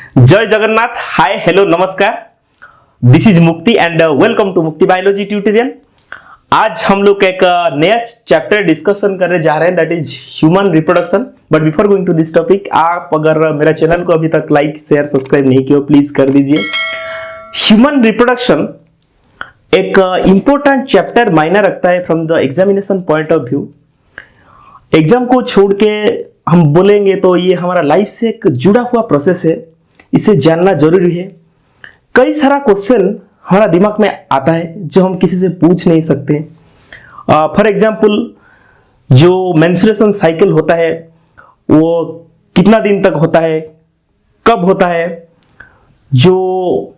जय Jagannath. Hi hello नमस्कार। This is मुक्ति एंड वेलकम टू मुक्ति बायोलॉजी ट्यूटोरियल। आज हम लोग एक नया चैप्टर डिस्कशन करने जा रहे हैं, that is human reproduction. But before going to this topic, आप अगर मेरा चैनल को अभी तक लाइक शेयर सब्सक्राइब नहीं किया प्लीज कर दीजिए। ह्यूमन रिप्रोडक्शन एक इंपॉर्टेंट चैप्टर मायने रखता है from the examination point of view. Exam को छोड़ के हम बोलेंगे तो ये हमारा लाइफ से एक जुड़ा हुआ प्रोसेस है, इसे जानना जरूरी है। कई सारा क्वेश्चन हमारा दिमाग में आता है जो हम किसी से पूछ नहीं सकते। फॉर एग्जाम्पल, जो मेंस्ट्रुएशन साइकिल होता है वो कितना दिन तक होता है, कब होता है, जो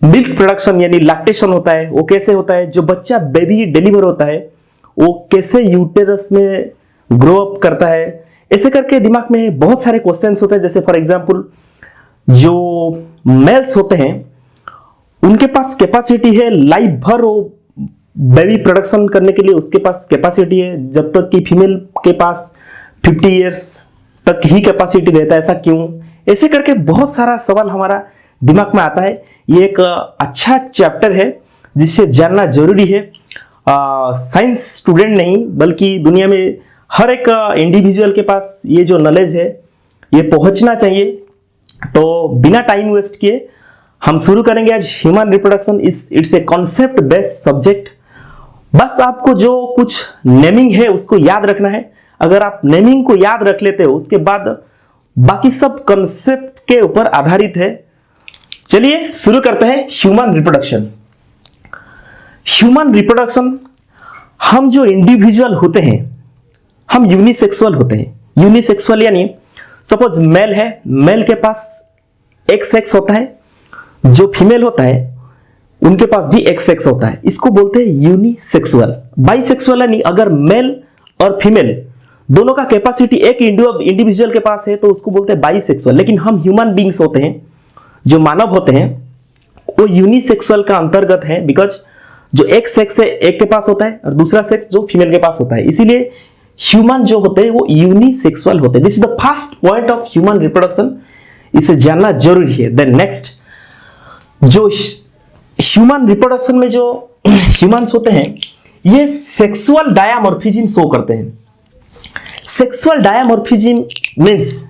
मिल्क प्रोडक्शन यानी लैक्टेशन होता है वो कैसे होता है, जो बच्चा बेबी डिलीवर होता है वो कैसे यूटेरस में ग्रो अप करता है, ऐसे करके दिमाग में बहुत सारे क्वेश्चंस होते हैं। जैसे फॉर एग्जांपल, जो मेल्स होते हैं उनके पास कैपेसिटी है लाइफ भर वो बेबी प्रोडक्शन करने के लिए, उसके पास कैपेसिटी है, जब तक कि फीमेल के पास 50 इयर्स तक ही कैपेसिटी रहता है। ऐसा क्यों? ऐसे करके बहुत सारा सवाल हमारा दिमाग में आता है। ये एक अच्छा चैप्टर है जिससे जानना जरूरी है। साइंस स्टूडेंट नहीं बल्कि दुनिया में हर एक इंडिविजुअल के पास ये जो नॉलेज है ये पहुंचना चाहिए। तो बिना टाइम वेस्ट किए हम शुरू करेंगे आज human reproduction. It's a concept based subject. बस आपको जो कुछ नेमिंग है उसको याद रखना है। अगर आप नेमिंग को याद रख लेते हो उसके बाद बाकी सब कॉन्सेप्ट के ऊपर आधारित है। चलिए शुरू करते हैं ह्यूमन रिप्रोडक्शन। ह्यूमन रिप्रोडक्शन, हम जो इंडिविजुअल होते हैं हम यूनिसेक्सुअल होते हैं। यूनिसेक्सुअल यानी सपोज मेल है, मेल के पास एक सेक्स होता है, जो फीमेल होता है उनके पास भी एक सेक्स होता है, इसको बोलते हैं यूनिसेक्सुअल। बाइसेक्सुअल यानी अगर मेल और फीमेल दोनों का कैपेसिटी एक इंडिविजुअल के पास है तो उसको बोलते हैं बाइसेक्सुअल। लेकिन हम ह्यूमन बींग्स होते हैं, जो मानव होते हैं वो यूनिसेक्सुअल का अंतर्गत है, बिकॉज जो एक सेक्स है एक के पास होता है और दूसरा सेक्स जो फीमेल के पास होता है, इसीलिए ह्यूमन जो होते हैं वो यूनिसेक्सुअल होते हैं। This is the first point of human reproduction, इसे जानना जरूरी है। देन नेक्स्ट, जो ह्यूमन रिप्रोडक्शन में जो ह्यूमंस होते हैं ये सेक्सुअल डायमॉर्फिज्म शो करते हैं। सेक्सुअल डायमॉर्फिज्म मींस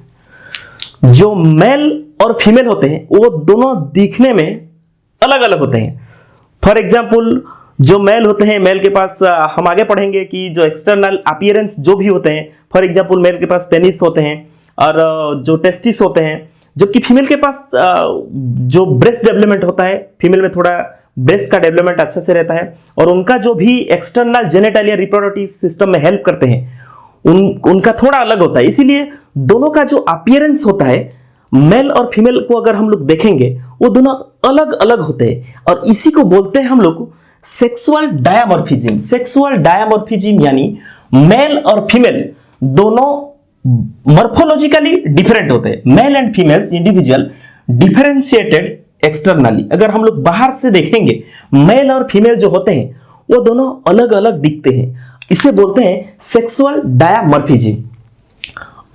जो मेल और फीमेल होते हैं वो दोनों दिखने में अलग अलग होते हैं। फॉर एग्जाम्पल, जो मेल होते हैं मेल के पास हम आगे पढ़ेंगे कि जो एक्सटर्नल अपीयरेंस जो भी होते हैं, फॉर एग्जाम्पल मेल के पास पेनिस होते हैं और जो टेस्टिस होते हैं, जबकि फीमेल के पास जो ब्रेस्ट डेवलपमेंट होता है, फीमेल में थोड़ा ब्रेस्ट का डेवलपमेंट अच्छे से रहता है और उनका जो भी एक्सटर्नल जेनिटल या रिप्रोडक्टिव सिस्टम में हेल्प करते हैं उनका थोड़ा अलग होता है। इसीलिए दोनों का जो अपीयरेंस होता है मेल और फीमेल को अगर हम लोग देखेंगे वो दोनों अलग अलग होते हैं और इसी को बोलते हैं हम लोग सेक्सुअल डायमॉर्फिज्म। सेक्सुअल डायमॉर्फिज्म यानी मेल और फीमेल दोनों मॉर्फोलॉजिकली डिफरेंट होते हैं। Male and females individual differentiated externally. अगर हम लोग बाहर से देखेंगे मेल और फीमेल जो होते हैं वो दोनों अलग अलग दिखते हैं, इसे बोलते हैं सेक्सुअल डायमॉर्फिज्म।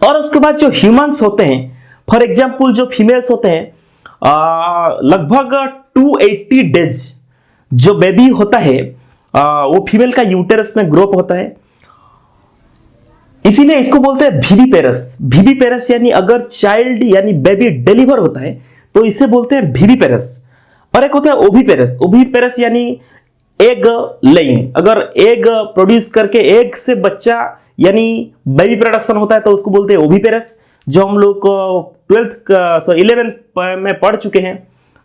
और उसके बाद जो ह्यूमंस होते हैं, फॉर एग्जाम्पल जो फीमेल्स होते हैं लगभग 280 डेज जो बेबी होता है वो फीमेल का यूटेरस में ग्रो अप होता है, इसीलिए इसको बोलते हैं वीविपेरस। वीविपेरस यानी अगर चाइल्ड यानी बेबी डिलीवर होता है तो इसे बोलते हैं वीविपेरस। और एक होता है ओविपेरस। ओविपेरस यानी एग लेइंग, अगर एग प्रोड्यूस करके एग से बच्चा यानी बेबी प्रोडक्शन होता है तो उसको बोलते हैं ओविपेरस, जो हम लोग 11th में पढ़ चुके हैं।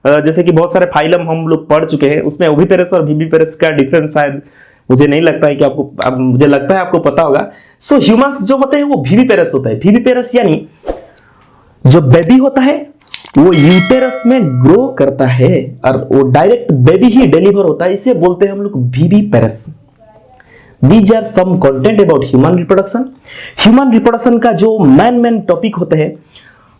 जैसे कि बहुत सारे फाइलम हम लोग पढ़ चुके हैं, उसमें ओविपेरस और वीविपेरस का डिफरेंस शायद मुझे नहीं लगता है कि आपको, मुझे लगता है आपको पता होगा। सो ह्यूमंस जो होते हैं वो वीविपेरस होता है। वीविपेरस यानी जो बेबी होता है वो यूटेरस में ग्रो करता है और वो डायरेक्ट बेबी ही डिलीवर होता है, इसे बोलते हैं हम लोग वीविपेरस। These are some content about human reproduction. Human reproduction का जो मेन टॉपिक होते हैं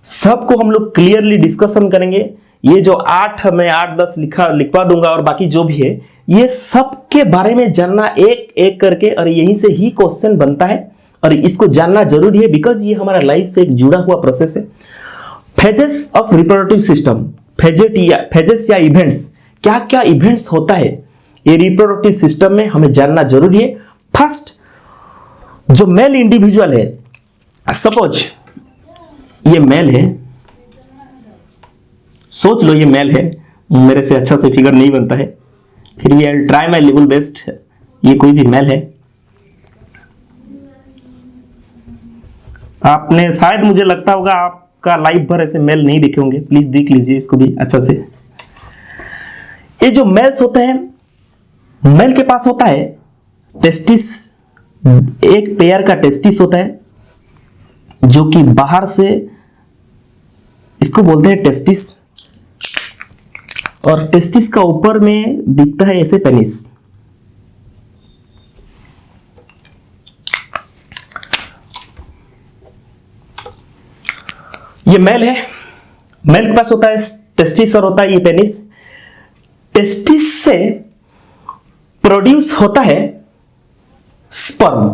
सबको हम लोग क्लियरली डिस्कशन करेंगे। ये जो 8-10 लिखवा दूंगा और बाकी जो भी है ये सब के बारे में जानना एक एक करके, और यहीं से ही क्वेश्चन बनता है और इसको जानना जरूरी है बिकॉज ये हमारा लाइफ से एक जुड़ा हुआ प्रोसेस है। Phases of reproductive system, phases या इवेंट्स, क्या क्या इवेंट्स होता है ये रिप्रोडक्टिव सिस्टम में हमें जानना जरूरी है। फर्स्ट, जो मेल इंडिविजुअल है, सपोज ये मेल है, सोच लो ये मेल है, मेरे से अच्छा से फिगर नहीं बनता है, फिर भी I try my level best. ये कोई भी मेल है, आपने शायद, मुझे लगता होगा आपका लाइफ भर ऐसे मेल नहीं देखे होंगे, प्लीज देख लीजिए इसको भी अच्छा से। ये जो मेल्स होते हैं, मेल के पास होता है टेस्टिस, एक पेयर का टेस्टिस होता है जो कि बाहर से, इसको बोलते हैं टेस्टिस, और टेस्टिस का ऊपर में दिखता है ऐसे पेनिस। ये मेल है, मेल के पास होता है टेस्टिस और होता है ये पेनिस। टेस्टिस से प्रोड्यूस होता है स्पर्म।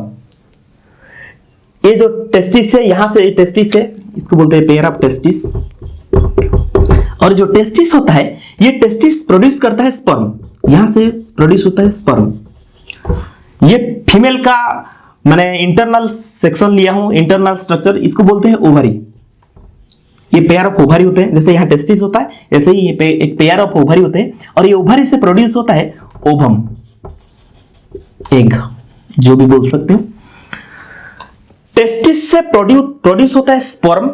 ये जो टेस्टिस है, यहां से टेस्टिस है, इसको बोलते हैं पेयर ऑफ टेस्टिस, और जो टेस्टिस होता है ये टेस्टिस प्रोड्यूस करता है स्पर्म, यहां से प्रोड्यूस होता है स्पर्म। ये फीमेल का मैंने इंटरनल सेक्शन लिया हूं, इंटरनल स्ट्रक्चर, इसको बोलते हैं ओवरी। ये पेयर ऑफ ओवरी होते हैं, जैसे यहाँ टेस्टिस होता है ऐसे ही ये एक पेयर ऑफ ओवरी होते हैं, और ये ओवरी से प्रोड्यूस होता है ओवम, एग, जो भी बोल सकते हो। टेस्टिस से प्रोड्यूस होता है स्पर्म,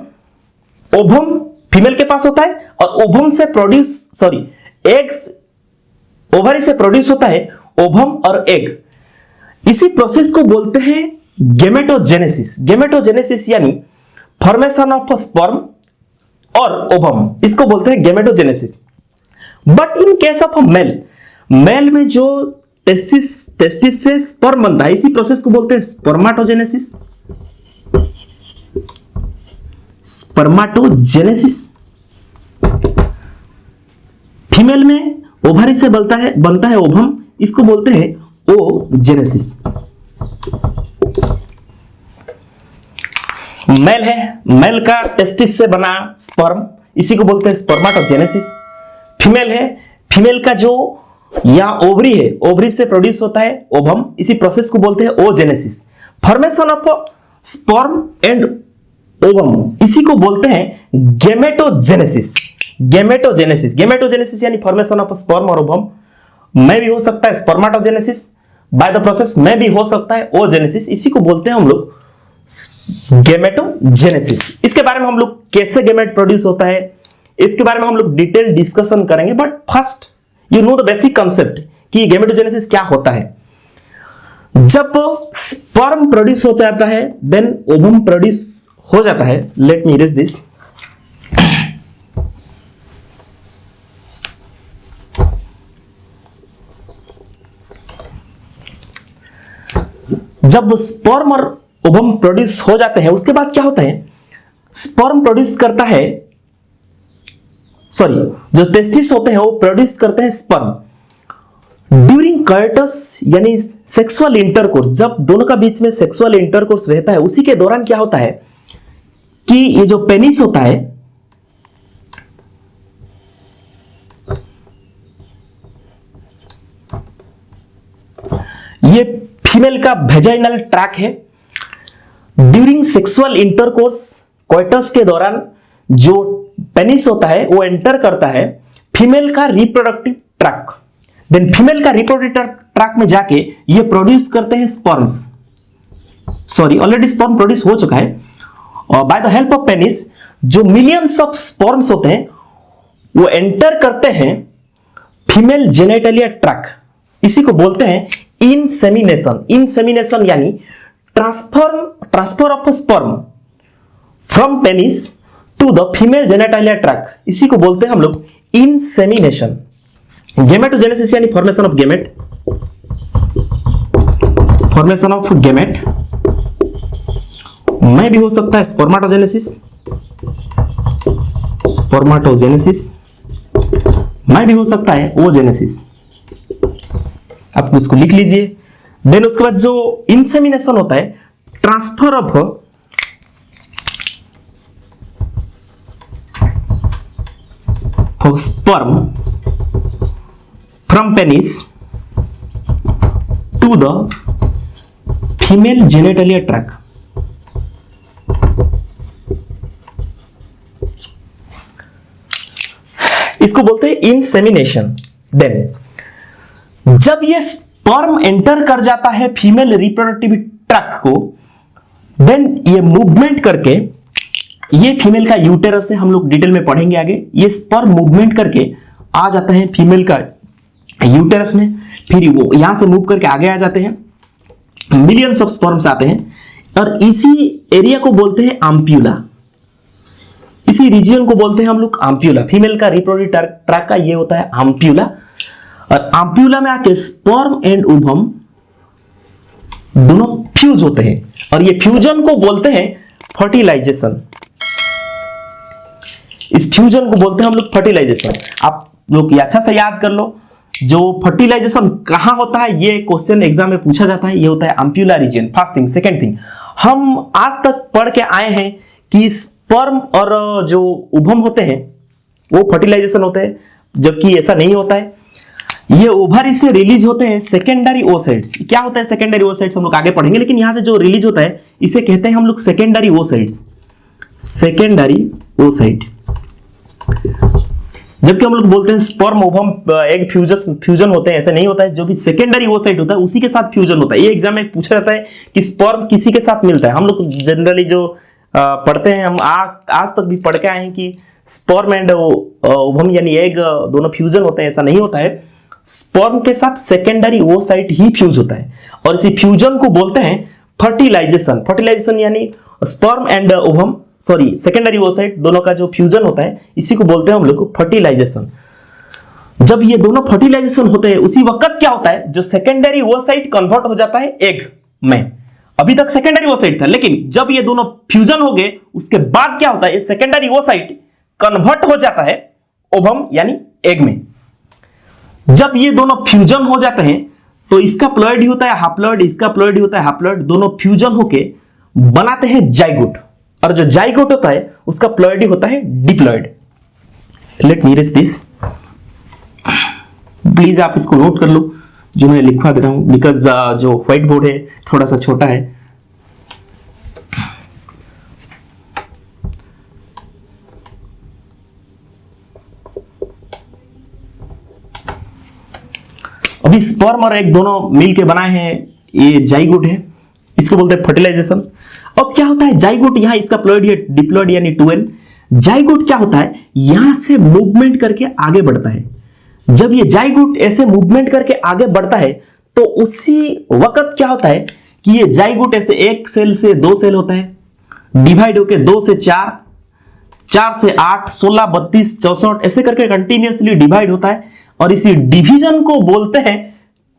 ओवम फीमेल के पास होता है, और ओवम से एग्स, ओवरी से प्रोड्यूस होता है ओवम और एग। इसी प्रोसेस को बोलते हैं गेमेटोजेनेसिस। गेमेटोजेनेसिस यानी फॉर्मेशन ऑफ स्पर्म और ओवम, इसको बोलते हैं gametogenesis. But in case of male में जो टेस्टिस से स्पर्म बनता है, इसी प्रोसेस को बोलते हैं स्पर्माटोजेनेसिस। स्पर्माटोजेनेसिस। फीमेल में ओवरी से बनता है ओवम, इसको बोलते हैं ओजेनेसिस। मेल है, मेल का टेस्टिस से बना स्पर्म, इसी को बोलते हैं स्पर्माटोजेनेसिस। फीमेल है, फीमेल का जो यहां ओवरी है, ओवरी से प्रोड्यूस होता है ओवम, इसी प्रोसेस को बोलते हैं oogenesis. Formation of sperm and ovum, इसी को बोलते हैं गेमेटोजेनेसिस। गेमेटोजेनेसिस यानी फॉर्मेशन ऑफ स्पर्म और ओवम, में भी हो सकता है स्पर्माटोजेनेसिस, बाय द प्रोसेस में भी हो सकता है ओजेनेसिस, इसी को बोलते हैं हम लोग गेमेटोजेनेसिस। इसके बारे में हम लोग कैसे गेमेट प्रोड्यूस होता है, इसके बारे में हम लोग डिटेल डिस्कशन करेंगे। But first you know the basic concept कि गेमेटोजेनेसिस क्या होता है। जब स्पर्म प्रोड्यूस हो जाता है, देन ओवम प्रोड्यूस हो जाता है। Let me erase this. जब स्पर्म और ओवम प्रोड्यूस हो जाते हैं, उसके बाद क्या होता है, स्पर्म प्रोड्यूस करता है, जो टेस्टिस होते हैं वो प्रोड्यूस करते हैं स्पर्म। ड्यूरिंग कॉइटस यानी सेक्सुअल इंटरकोर्स, जब दोनों का बीच में सेक्सुअल इंटरकोर्स रहता है, उसी के दौरान क्या होता है कि ये जो पेनिस होता है, ये फीमेल का वेजाइनल ट्रैक है। ड्यूरिंग सेक्सुअल इंटरकोर्स, कोइटस के दौरान जो पेनिस होता है वो एंटर करता है फीमेल का रिप्रोडक्टिव ट्रैक। देन फीमेल का रिप्रोडक्टिव ट्रैक में जाके ये प्रोड्यूस करते हैं स्पर्म्स। ऑलरेडी स्पर्म प्रोड्यूस हो चुका है, और by the help of penis जो मिलियंस ऑफ स्पर्म्स होते हैं वो एंटर करते हैं फीमेल जेनिटलिया ट्रैक। इसी को बोलते हैं इंसेमिनेशन। इंसेमिनेशन यानी transfer of sperm from penis to the female genitalia tract, इसी को बोलते हैं हम लोग इंसेमिनेशन। गेमेटोजेनेसिस यानी फॉर्मेशन ऑफ गेमेट, में भी हो सकता है स्पर्माटोजेनेसिस, में भी हो सकता है ओजेनेसिस। आप इसको लिख लीजिए। देन उसके बाद जो इंसेमिनेशन होता है, of sperm from penis to the female genitalia tract. इसको बोलते हैं इंसेमिनेशन। देन जब ये स्पर्म एंटर कर जाता है फीमेल रिप्रोडक्टिव ट्रैक्ट को, देन ये मूवमेंट करके, ये फीमेल का यूटेरस है, हम लोग डिटेल में पढ़ेंगे आगे। ये स्पर्म मूवमेंट करके आ जाता है फीमेल का यूटेरस में, फिर वो यहां से मूव करके आगे आ जाते हैं, मिलियंस ऑफ स्पर्म्स आते हैं, और इसी एरिया को बोलते हैं आम्प्यूला। इसी रीजन को बोलते हैं हम लोग आम्प्यूला। फीमेल का रिप्रोडक्टिव ट्रैक्ट का ये होता है आम्प्यूला, और आम्प्यूला में आके स्पर्म एंड ओवम दोनों फ्यूज होते हैं, और ये फ्यूजन को बोलते हैं फर्टिलाइजेशन। इस फ्यूजन को बोलते हैं हम लोग फर्टिलाइजेशन। आप लोग ये अच्छा से याद कर लो, जो फर्टिलाइजेशन कहां होता है, ये क्वेश्चन एग्जाम में पूछा जाता है। ये होता है ampulla region. First thing. Second thing, हम आज तक पढ़ के आए हैं कि स्पर्म और जो ओवम होते हैं वो फर्टिलाइजेशन होते हैं, जबकि ऐसा नहीं होता है। ये ओवरी से रिलीज होते हैं सेकेंडरी ओसाइट्स। क्या होता है सेकेंडरी ओसाइट्स, हम लोग आगे पढ़ेंगे, लेकिन यहां से जो रिलीज होता है इसे कहते हैं हम लोग सेकेंडरी ओसाइट्स। Secondary oocyte. जबकि हम लोग बोलते हैं स्पर्म ओवम एग फ्यूजन होते हैं, ऐसा नहीं होता है। जो भी सेकेंडरी ओसाइट होता है उसी के साथ फ्यूजन होता है। ये एग्जाम में पूछा जाता है कि स्पर्म किसी के साथ मिलता है। हम लोग जनरली जो पढ़ते हैं, हम आज तक भी पढ़ के आए हैं कि स्पर्म एंड ओवम यानी एग दोनों फ्यूजन होते हैं, ऐसा नहीं होता है। स्पर्म के साथ सेकेंडरी ओसाइट ही फ्यूज होता है, और इसी फ्यूजन को बोलते हैं फर्टिलाइजेशन। फर्टिलाइजेशन यानी sperm and ovum, sorry secondary oocyte दोनों का जो फ्यूजन होता है, इसी को बोलते हैं हम लोग फर्टिलाइजेशन। जब ये दोनों फर्टिलाइजेशन होते हैं उसी वक्त क्या होता है, जो सेकेंडरी ओसाइट कन्वर्ट हो जाता है एग में। अभी तक सेकेंडरी ओसाइट था, लेकिन जब ये दोनों फ्यूजन हो गए उसके बाद क्या होता है, सेकेंडरी ओसाइट कन्वर्ट हो जाता है ओवम यानी एग में। जब ये दोनों फ्यूजन हो जाते हैं तो इसका प्लॉइड ही होता है हाप्लॉइड, इसका प्लॉइड ही होता है हाप्लॉइड, दोनों फ्यूजन होके बनाते हैं जाइगोट, और जो जाइगोट होता है उसका प्लॉइड ही होता है diploid. Let me erase this, please आप इसको नोट कर लो जो मैं लिखवा दे रहा हूं, बिकॉज जो व्हाइट बोर्ड है थोड़ा सा छोटा है। अभी स्पर्म और एग दोनों मिलके बनाए हैं, ये जाइगोट है, इसको बोलते हैं फर्टिलाइजेशन। अब क्या होता है जाइगोट, यहां इसका प्लॉइड है डिप्लॉइड यानी 2n। जाइगोट क्या होता है, यहां से मूवमेंट करके आगे बढ़ता है। जब ये जाइगोट ऐसे मूवमेंट करके आगे बढ़ता है तो उसी वक्त क्या होता है कि ये जाइगोट ऐसे एक सेल से 2 सेल होता है, डिवाइड होके 2 से 4, 4 से 8, 16, 32, 64 ऐसे करके कंटिन्यूअसली डिवाइड होता है, और इसी डिवीजन को बोलते हैं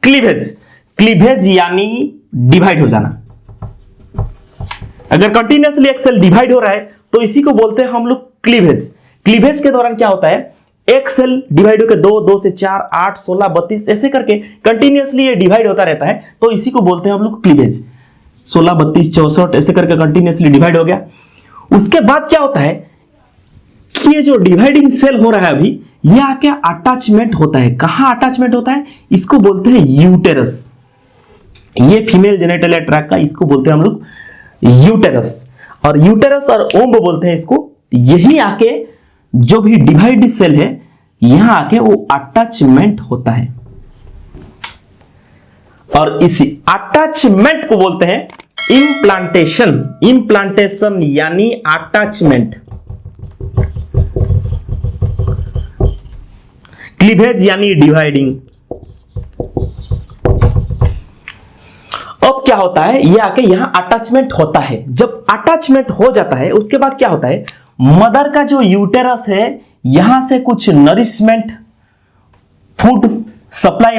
क्लीवेज। क्लीवेज यानी डिवाइड हो जाना। अगर कंटिन्यूअसली एक सेल डिवाइड हो रहा है तो इसी को बोलते हैं हम लोग क्लीवेज। क्लीवेज के दौरान क्या होता है, एक सेल डिवाइड होकर 2, 2 से 4, 8, 16, 32 ऐसे करके कंटिन्यूअसली ये डिवाइड होता रहता है, तो इसी को बोलते हैं हम लोग क्लीवेज। 16, 32, 64 ऐसे करके कंटिन्यूअसली डिवाइड हो गया। उसके बाद क्या होता है कि ये जो डिवाइडिंग सेल हो रहा है अभी, ये आके अटैचमेंट होता है। कहां अटैचमेंट होता है, इसको बोलते हैं यूटेरस। ये फीमेल जेनिटल ट्रैक्ट का, इसको बोलते हैं हम लोग यूटेरस, और यूटेरस और ओम्ब बोलते हैं इसको। यही आके जो भी डिवाइड सेल है यहां आके वो अटैचमेंट होता है, और इसी अटैचमेंट को बोलते हैं इम्प्लांटेशन। इम्प्लांटेशन यानी अटैचमेंट। क्लीवेज यानी डिवाइडिंग। अब क्या होता है, ये आके यहां अटैचमेंट होता है। जब अटैचमेंट हो जाता है उसके बाद क्या होता है, मदर का जो यूटेरस है यहां से कुछ नरिशमेंट फूड सप्लाई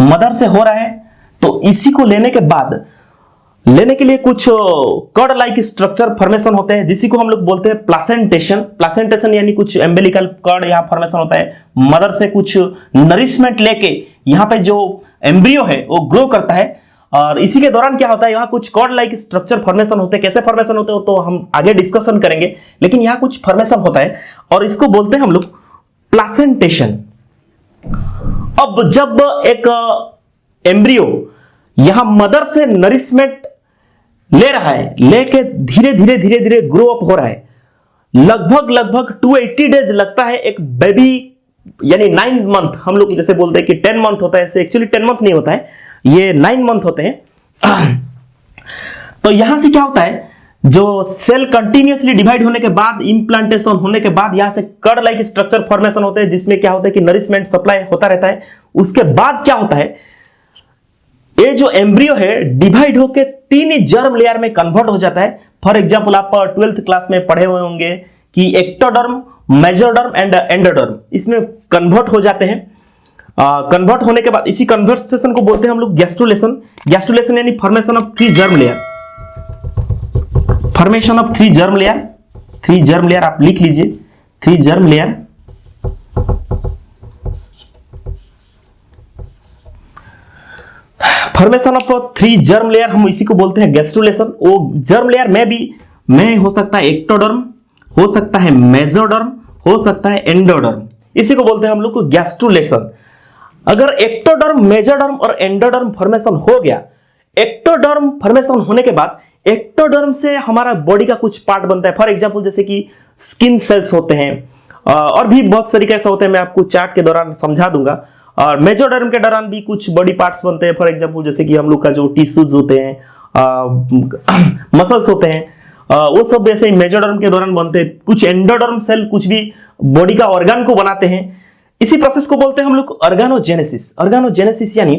मदर से हो रहा है, तो इसी को लेने के लिए कुछ कर्ड लाइक स्ट्रक्चर फॉर्मेशन होते हैं, जिसी को हम लोग बोलते हैं प्लासेंटेशन। प्लासेंटेशन यानी कुछ एम्बेलिकल कर्ड यहां फॉर्मेशन होता है, मदर से कुछ नरिशमेंट लेके यहां पे जो एम्ब्रियो है वो ग्रो करता है, और इसी के दौरान क्या होता है, यहाँ कुछ कॉर्ड लाइक स्ट्रक्चर फॉर्मेशन होते हैं। कैसे फॉर्मेशन होते हैं तो हम आगे डिस्कशन करेंगे, लेकिन यहाँ कुछ फॉर्मेशन होता है और इसको बोलते हैं हम लोग प्लासेंटेशन। अब जब एक एम्ब्रियो यहां मदर से नरिशमेंट ले रहा है, लेके धीरे धीरे धीरे धीरे ग्रो अप हो रहा है, लगभग 280 डेज लगता है एक बेबी, यानी 9 मंथ, हम लोग जैसे बोलते हैं कि 10 मंथ होता है, ऐसे एक्चुअली 10 मंथ नहीं होता है, ये 9 मंथ होते हैं। तो यहां से क्या होता है, जो सेल कंटिन्यूअसली डिवाइड होने के बाद, इंप्लांटेशन होने के बाद यहां से कर्ड लाइक स्ट्रक्चर फॉर्मेशन होते हैं, जिसमें क्या होता है कि नरिशमेंट सप्लाई होता रहता है। उसके बाद क्या होता है, ये जो एम्ब्रियो है डिवाइड होकर 3 जर्म लेयर में कन्वर्ट हो जाता है। फॉर एग्जांपल आप 12th क्लास में पढ़े हुए होंगे कि एक्टोडर्म, मेसोडर्म एंड एंडोडर्म, इसमें कन्वर्ट हो जाते हैं। कन्वर्ट होने के बाद इसी कन्वर्सेशन को बोलते हैं हम लोग गैस्ट्रुलेशन। गैस्ट्रुलेशन यानी formation of 3 germ layer, formation of 3 germ layer. 3 germ layer आप लिख लीजिए, 3 germ layer. Formation of 3 germ layer, हम इसी को बोलते हैं गैस्ट्रुलेशन। वो जर्म लेयर में हो सकता है एक्टोडर्म, हो सकता है मेसोडर्म, हो सकता है एंडोडर्म, इसी को बोलते हैं हम लोग को गैस्ट्रुलेशन। अगर एक्टोडर्म, मेसोडर्म और एंडोडर्म फॉर्मेशन हो गया, एक्टोडर्म फॉर्मेशन होने के बाद एक्टोडर्म से हमारा बॉडी का कुछ पार्ट बनता है। फॉर एग्जांपल जैसे कि स्किन सेल्स होते हैं, और भी बहुत तरीके से होते हैं, मैं आपको चार्ट के दौरान समझा दूंगा। और मेसोडर्म के दौरान भी कुछ बॉडी पार्ट्स बनते हैं। फॉर एग्जांपल जैसे कि हम लोग का जो टिश्यूज होते हैं, मसल्स होते हैं, वो सब ऐसे ही मेसोडर्म के दौरान बनते हैं। कुछ एंडोडर्म सेल कुछ भी बॉडी का ऑर्गन को बनाते हैं। इसी प्रोसेस को बोलते हैं हम लोग ऑर्गेनोजेनेसिस। ऑर्गेनोजेनेसिस यानी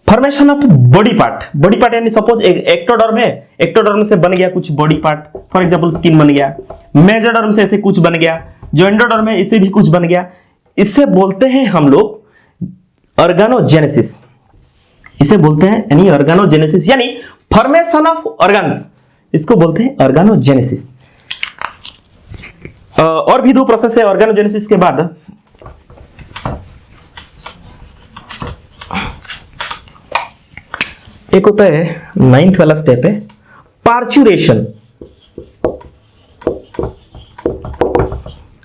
formation of body part. Body part यानी सपोज एक्टोडर्म है, एक्टोडर्म से बन गया कुछ body part, for example skin बन गया। मेसोडर्म से ऐसे कुछ बन गया, जो एंडोडर्म है इससे भी कुछ बन गया। इससे बोलते हैं हम लोग ऑर्गेनोजेनेसिस। इसे बोलते हैं यानी ऑर्गेनोजेनेसिस, यानी फॉर्मेशन ऑफ ऑर्गन्स, इसको बोलते हैं ऑर्गेनोजेनेसिस। और भी 2 प्रोसेस है ऑर्गेनोजेनेसिस के बाद। एक होता है 9th वाला स्टेप है पार्चुरेशन।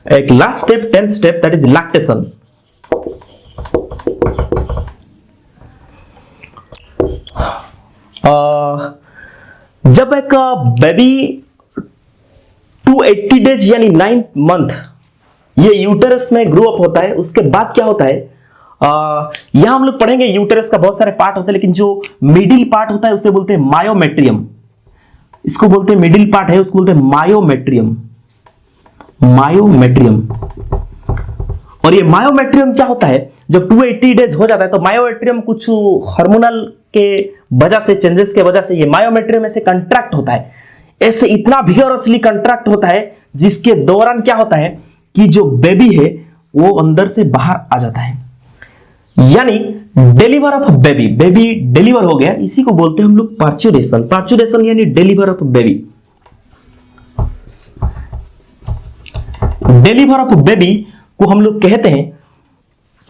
एक last step 10th step, that is lactation. जब एक बेबी 280 डेज यानी 9 मंथ ये यूटेरस में ग्रो अप होता है, उसके बाद क्या होता है, यहां हम लोग पढ़ेंगे यूटेरस का बहुत सारे पार्ट होते हैं, लेकिन जो मिडिल पार्ट होता है उसे बोलते हैं मायोमेट्रियम। इसको बोलते हैं मिडिल पार्ट है, उसको बोलते हैं मायोमेट्रियम। मायोमेट्रियम। और ये मायोमेट्रियम क्या होता है, जब 280 डेज हो जाता है तो मायोमेट्रियम कुछ हार्मोनल के वजह से, चेंजेस के वजह से ये मायोमेट्रियम ऐसे कंट्रैक्ट होता है, ऐसे इतना विगोरसली कंट्रैक्ट होता है, जिसके दौरान क्या होता है कि जो बेबी है वो अंदर से बाहर आ जाता है, यानी deliver of baby. Baby deliver हो गया, इसी को बोलते हैं हम लोग पार्चुरेशन। पार्चुरेशन यानी deliver of baby. Deliver of baby को हम लोग कहते हैं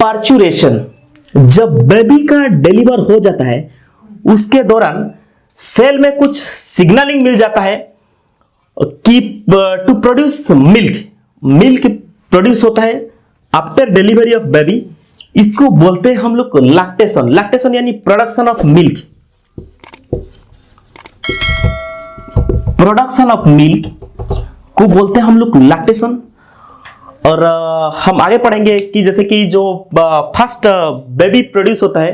पार्चुरेशन। जब बेबी का डिलीवर हो जाता है उसके दौरान सेल में कुछ सिग्नलिंग मिल जाता है कि to produce milk. Milk produce होता है आफ्टर डिलीवरी ऑफ बेबी, इसको बोलते हैं हम लोग लैक्टेशन। लैक्टेशन यानी production of milk. Production of milk को बोलते हैं हम लोग लैक्टेशन। और हम आगे पढ़ेंगे कि जैसे कि जो फर्स्ट बेबी प्रोड्यूस होता है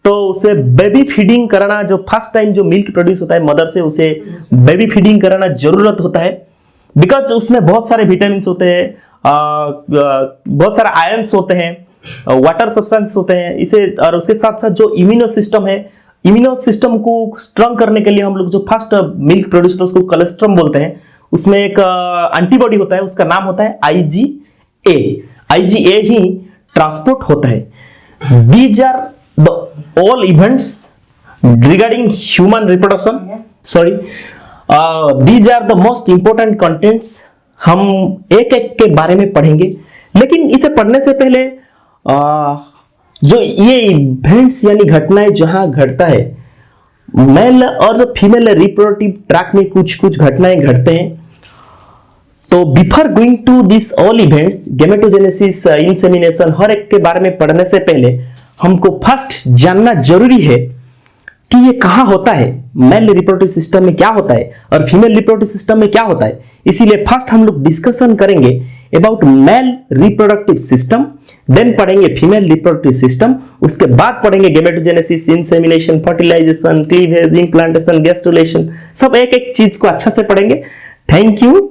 तो उसे बेबी फीडिंग कराना, जो फर्स्ट टाइम जो मिल्क प्रोड्यूस होता है मदर से, उसे बेबी फीडिंग कराना जरूरत होता है, बिकॉज उसमें बहुत सारे विटामिन होते हैं, बहुत सारे आयंस होते हैं, वाटर सब्सटेंस होते हैं इसे। और उसके साथ साथ जो इम्यूनो सिस्टम है, इम्यूनो सिस्टम को स्ट्रॉन्ग करने के लिए हम लोग जो फर्स्ट मिल्क प्रोड्यूस होता है उसको कोलेस्ट्रम बोलते हैं। उसमें एक एंटीबॉडी होता है, उसका नाम होता है IgA। IgA ही ट्रांसपोर्ट होता है। These are the all events regarding human reproduction. Sorry, these are the most important contents. हम एक एक के बारे में पढ़ेंगे, लेकिन इसे पढ़ने से पहले जो ये इवेंट्स यानी घटनाएं जहां घटता है, मेल और फीमेल रिप्रोडक्टिव ट्रैक में कुछ कुछ घटनाएं घटते हैं, तो before going to this all events, gametogenesis, insemination, हर एक के बारे में पढ़ने से पहले हमको फर्स्ट जानना जरूरी है कि ये कहाँ होता है, मेल रिप्रोडक्टिव सिस्टम में क्या होता है और फीमेल रिप्रोडक्टिव सिस्टम में क्या होता है। इसीलिए फर्स्ट हम लोग डिस्कशन करेंगे about male reproductive system, then पढ़ेंगे फीमेल रिप्रोडक्टिव सिस्टम, उसके बाद पढ़ेंगे gametogenesis, insemination, fertilisation, cleavage, implantation, gastrulation, सब एक एक चीज को अच्छा से पढ़ेंगे। Thank you.